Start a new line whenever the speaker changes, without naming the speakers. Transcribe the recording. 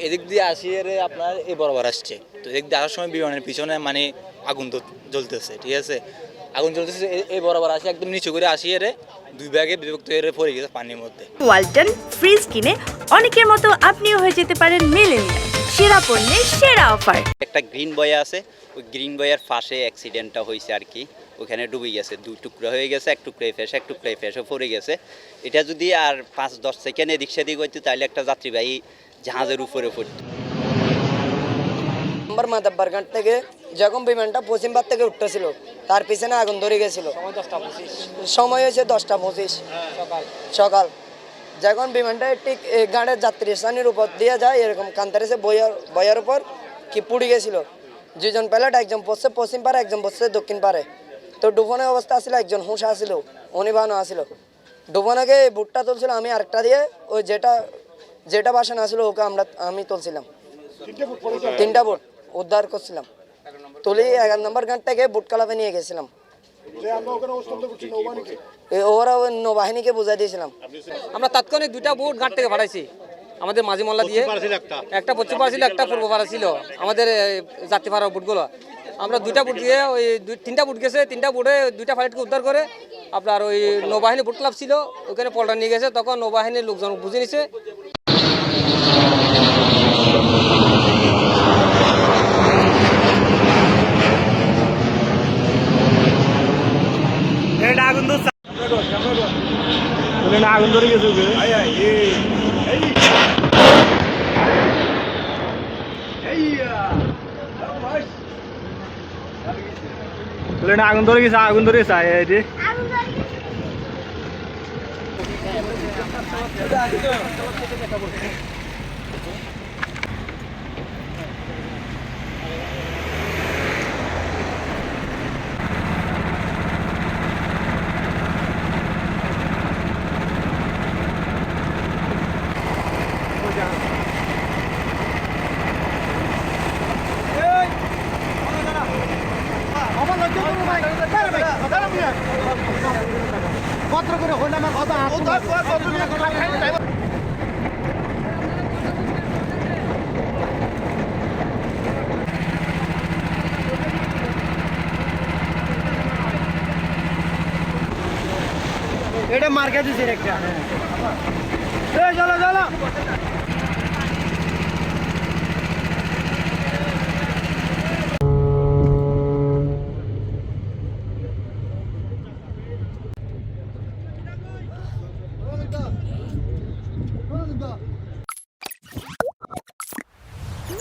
এদিক দিয়ে আসিয়ে আপনার এই বরাবর আসছে, তো এদিক দিয়ে আসার সময় বিমানের পিছনে মানে আগুন জ্বলতেছে, ঠিক আছে, আগুন জ্বলতেছে, এই বরাবর আসে একদম নিচু করে আসিয়ে দুই ভাগে বিভক্ত হয়ে পড়ে গেছে পানির মধ্যে।
ওয়ালটন ফ্রিজ কিনে অনেকের মতো আপনিও হয়ে যেতে পারেন মিলেনিয়াল, সেরা পণ্যের সেরা অফার।
একটা গ্রিন বয় আছে, ওই গ্রিন বয়ের পাশে অ্যাক্সিডেন্টটা হয়েছে আর কি, ওখানে ডুবে গেছে, দুই টুকরা হয়ে গেছে, এক টুকরাই ফেসে এক টুকরাই ফেসে পড়ে গেছে। এটা যদি আর 5-10 সেকেন্ড এদিক সেদিক হইতো তাহলে একটা যাত্রীবাহী জাহাজের উপরে পড়তো।
মাদাব্বারঘাট থেকে যখন বিমানটা পশ্চিমবাগ থেকে উঠতেছিল তার পিছনে আগুন ধরে গেছিল। সময় হয়েছে 10:25 সকাল। যখন বিমানটা ঠিক গাড়ির যাত্রী স্থানের উপর দিয়ে যায়, এরকম কান্তারেছে বয়ার উপর কি পুড়ে গেছিল। দুজন পাইলট, একজন বসছে পশ্চিম পারে, একজন বসছে দক্ষিণ পারে। তো ডুবনের অবস্থা আসছিল, একজন হুঁশ আসছিল, উনি ভানো আসছিল। ডুবনকে বুটটা তুলছিল, আমি আরেকটা দিয়ে ওই যেটা বাসন আসছিল ওকে আমি তুলছিলাম। 3টা বুট উদ্ধার করছিলাম, তুলি 11 নম্বর ঘাট থেকে বুট কালাপে নিয়ে গেছিলাম। ওরা ওই নৌবাহিনীকে বুঝাই দিয়েছিলাম।
আমরা তাৎক্ষণিক 2টা বুট ঘাট থেকে পাঠাইছি আমাদের মাঝি মোল্লা দিয়ে, একটা পশ্চিম পাড়া ছিল, একটা পূর্ব পাড়া ছিল আমাদের যাত্রী ভাড়ার বুটগুলো। আমরা 2টা বুট দিয়ে ওই 3টা বুট গেছে, 3টা বুটে 2টা পাইলটকে উদ্ধার করে আপনার ওই নৌবাহিনী বুট ক্লাব ছিল ওখানে পল্টন নিয়ে গেছে। তখন নৌবাহিনীর লোকজন বুঝে নিছে।
আগুন ধরে গেছে, আগুন ধরে গেছে। পত্র করে হইলে আমার কথা এটা মার্কেট দিছে একটা। চলো